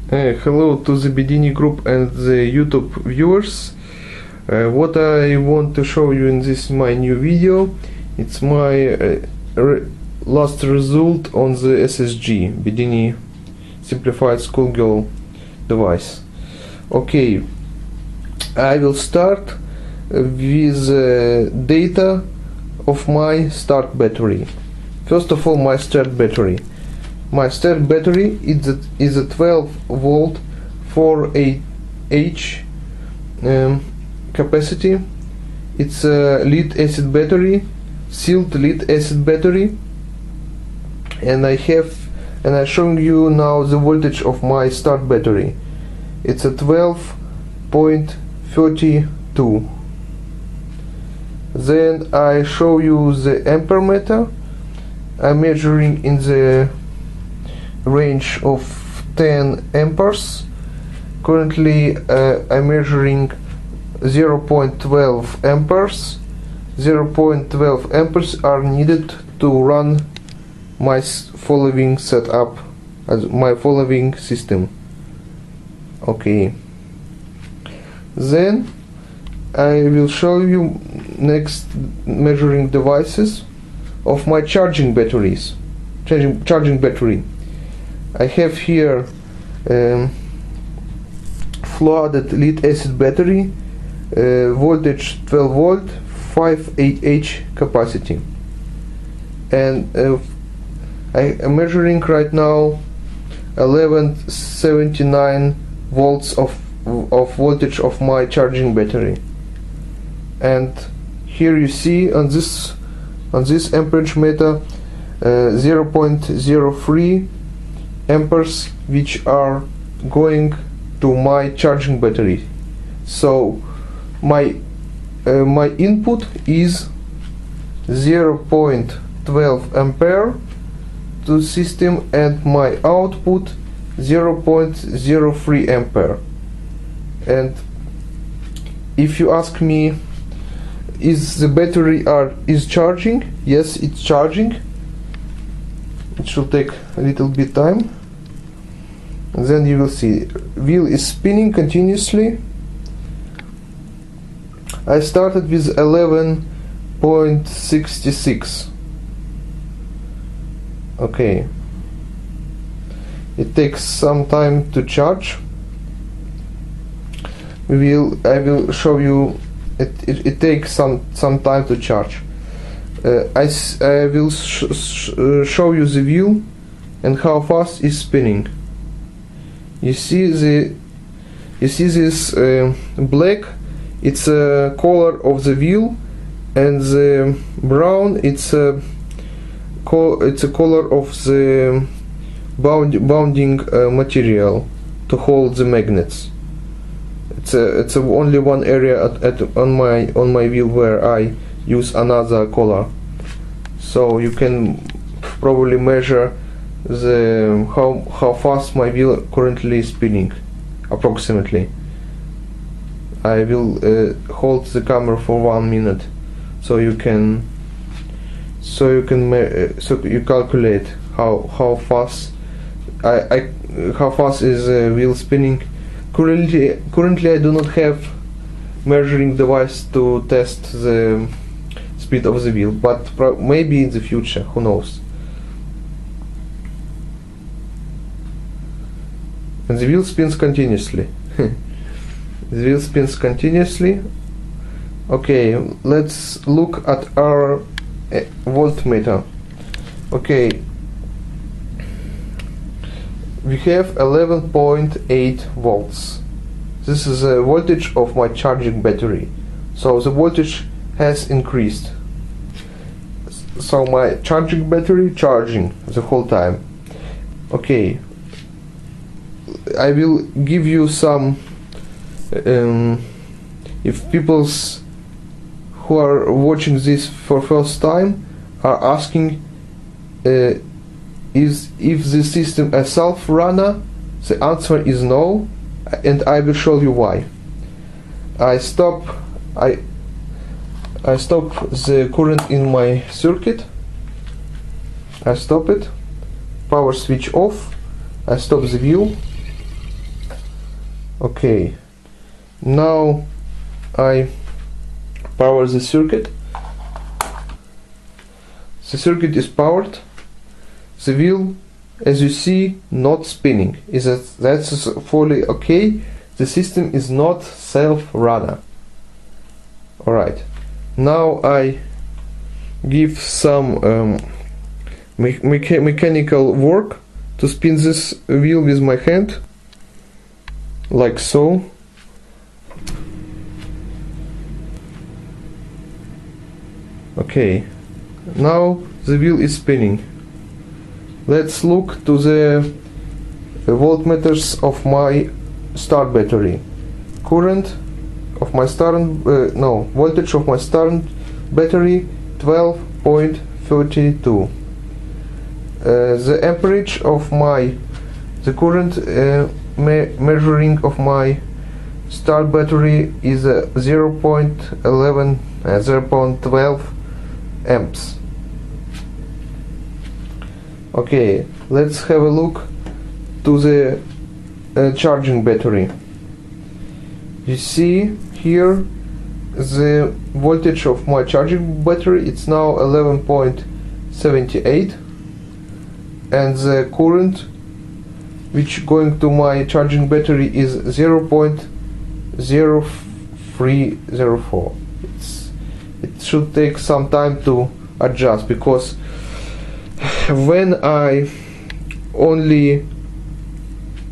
Hello to the Bedini group and the YouTube viewers. What I want to show you in this my new video, it's my last result on the SSG Bedini Simplified School Girl device. Okay, I will start with data of my start battery. First of all, my start battery. My start battery is a 12 volt 4Ah capacity. It's a lead acid battery, sealed lead acid battery, and I'm showing you now the voltage of my start battery. It's a 12.32. Then I show you the ampere meter. I'm measuring in the range of 10 amperes. Currently I'm measuring 0.12 amperes. 0.12 amperes are needed to run my following setup, my following system. Okay, then I will show you next measuring devices of my charging batteries. Charging battery. I have here flooded lead acid battery, voltage 12 volt, 5Ah capacity, and I am measuring right now 1179 volts of voltage of my charging battery. And here you see on this amperage meter 0.03 amperes, which are going to my charging battery. So my input is 0.12 ampere to system, and my output 0.03 ampere. And if you ask me, is the battery is charging? Yes, it's charging. It should take a little bit time. And then you will see wheel is spinning continuously. I started with 11.66. Okay, it takes some time to charge. I will show you. It takes some time to charge. I will show you the wheel and how fast it's spinning. You see this black, it's a color of the wheel, and the brown, it's a color of the bounding material to hold the magnets. It's only one area on my wheel where I use another color, so you can probably measure how fast my wheel currently is spinning, approximately. I will hold the camera for 1 minute, so you calculate how fast how fast is the wheel spinning. Currently I do not have measuring device to test the speed of the wheel, but maybe in the future, who knows. And the wheel spins continuously. The wheel spins continuously. Okay, let's look at our voltmeter. Okay, we have 11.8 volts. This is the voltage of my charging battery. So the voltage has increased. So my charging battery charging the whole time. Okay, I will give you some if people's who are watching this for first time are asking if the system a self-runner, the answer is no, and I will show you why. I stop the current in my circuit. I stop it, power switch off, I stop the wheel, Okay, now I power the circuit. The circuit is powered. The wheel, as you see, not spinning. That's fully okay. The system is not self-runner. Alright, now I give some mechanical work to spin this wheel with my hand, like so. Okay, now the wheel is spinning. Let's look to the voltmeters of my start battery. Current of my voltage of my start battery 12.32. The amperage of the current measuring of my start battery is 0.12 amps. Okay, let's have a look to the charging battery. You see here the voltage of my charging battery, it's now 11.78, and the current which going to my charging battery is 0.0304. It should take some time to adjust, because when I only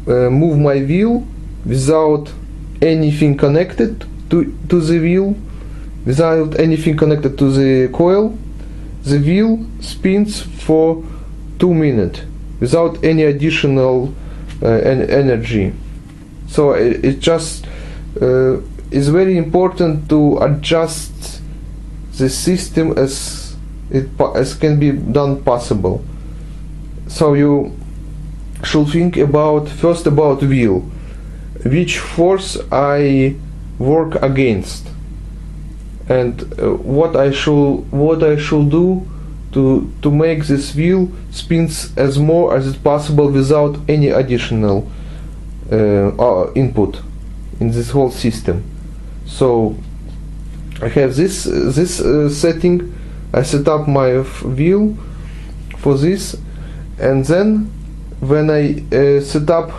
move my wheel without anything connected to the wheel, without anything connected to the coil, the wheel spins for 2 minutes without any additional energy. So it just is very important to adjust the system as can be done possible. So you should think first about wheel, which force I work against, and what I should do to make this wheel spins as more as it possible without any additional input in this whole system. So I have this setting. I set up my wheel for this, and then when I set up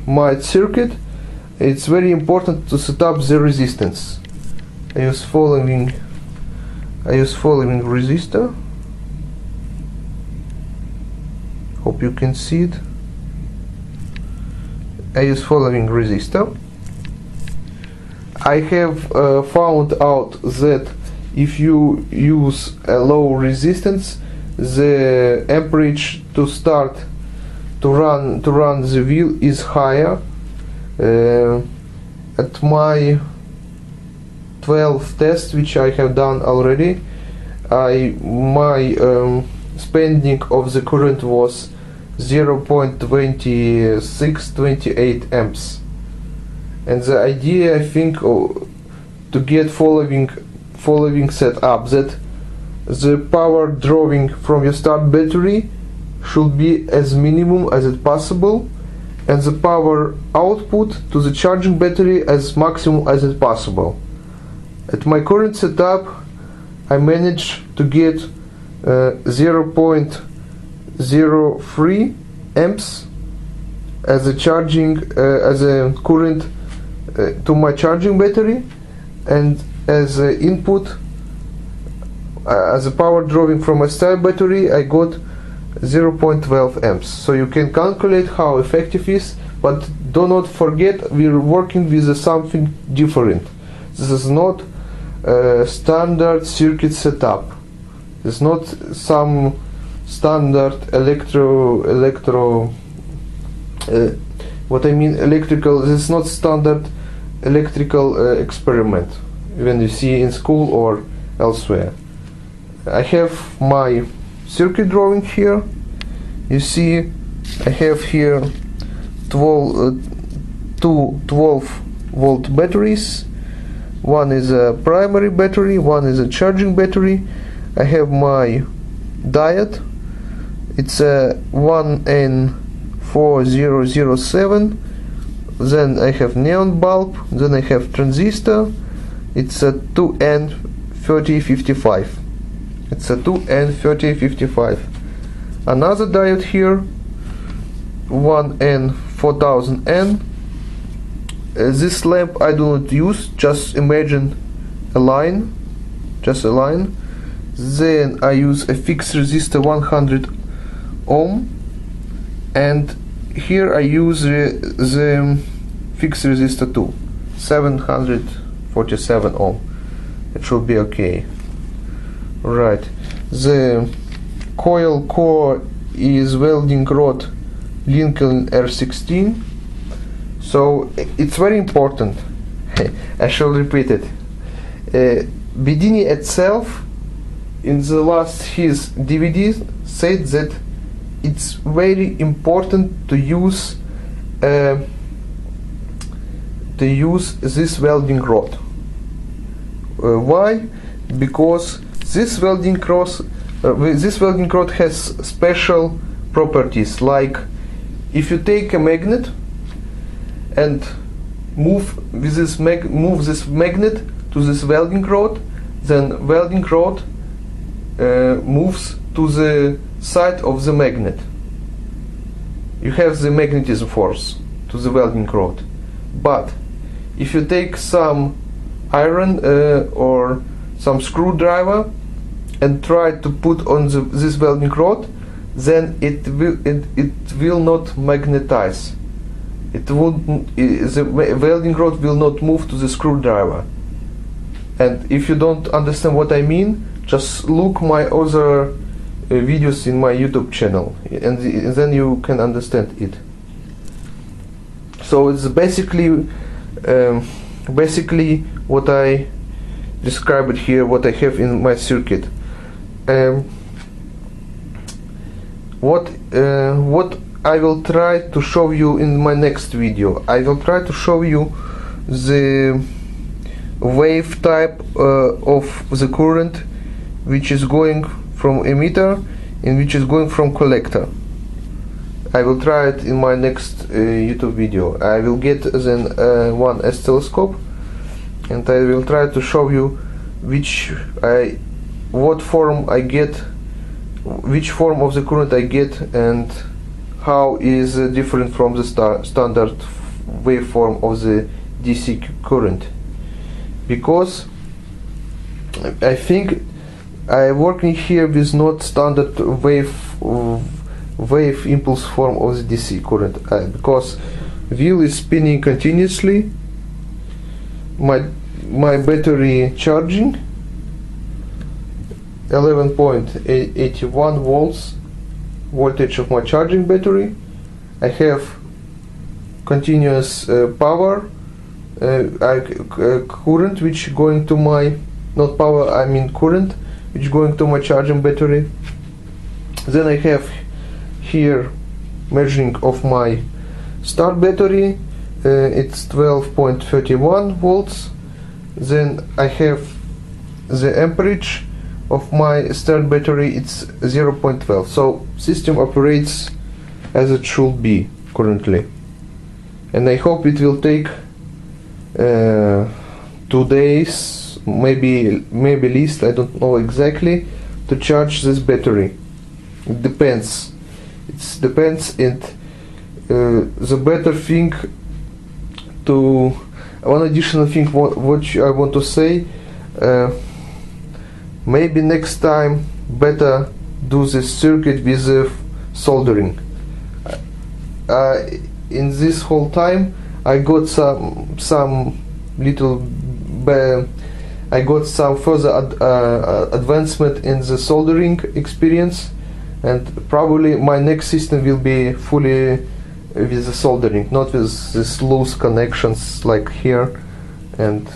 my circuit, it's very important to set up the resistance. I use following resistor. Hope you can see it. I use following resistor. I have found out that if you use a low resistance, the amperage to run the wheel is higher. At my 12 test, which I have done already, my spending of the current was 0.2628 amps. And the idea, I think, to get following setup, that the power drawing from your start battery should be as minimum as it possible, and the power output to the charging battery as maximum as it possible. At my current setup, I managed to get 0.03 amps as a current to my charging battery, and as a input, as a power drawing from my start battery, I got 0.12 amps. So you can calculate how effective it is, but do not forget we're working with something different. This is not a standard circuit setup. It's not some standard electrical. This is not standard electrical experiment when you see in school or elsewhere. I have my circuit drawing here. You see, I have here 12 volt batteries. One is a primary battery, one is a charging battery. I have my diode. It's a 1N4007 then I have neon bulb, then I have transistor. It's a 2N3055. It's a 2N3055. Another diode here, 1N4000N. This lamp I do not use, just imagine a line, just a line. Then I use a fixed resistor 100 ohm, and here I use the fixed resistor too, 747 ohm. It should be okay. Right, the coil core is welding rod Lincoln R16. So it's very important. I shall repeat it. Bedini itself, in the last his DVD, said that it's very important to use this welding rod. Why? Because this welding rod has special properties. Like if you take a magnet and move this magnet to this welding rod, then welding rod moves to the side of the magnet. You have the magnetism force to the welding rod. But if you take some iron or some screwdriver and try to put on this welding rod, then it will not magnetize. The welding rod will not move to the screwdriver. And if you don't understand what I mean, just look my other videos in my YouTube channel, and then you can understand it. So it's basically what I described here, what I have in my circuit. What I will try to show you in my next video. I will try to show you the wave type of the current which is going from emitter and which is going from collector. I will try it in my next YouTube video. I will get then one oscilloscope, and I will try to show you what form I get, which form of the current I get, and how is different from the standard waveform of the DC current. Because I think I working here with not standard wave impulse form of the DC current, because wheel is spinning continuously, my battery charging 11.81 volts voltage of my charging battery. I have continuous power current which going to my, not power, I mean current, which going to my charging battery. Then I have here measuring of my start battery, it's 12.31 volts. Then I have the amperage of my start battery, it's 0.12. So system operates as it should be currently, and I hope it will take 2 days, maybe least, I don't know exactly, to charge this battery. It depends. It depends, and the better thing to one additional thing what I want to say, maybe next time better do this circuit with soldering. In this whole time I got some little I got some further advancement in the soldering experience, and probably my next system will be fully with the soldering, not with these loose connections like here. And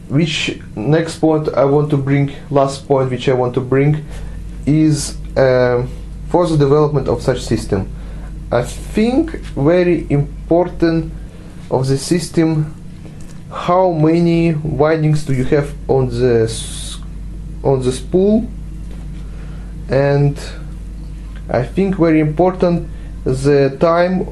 which next point I want to bring, last point which I want to bring, is for the development of such system. I think very important of the system, how many windings do you have on the spool, and I think very important the time of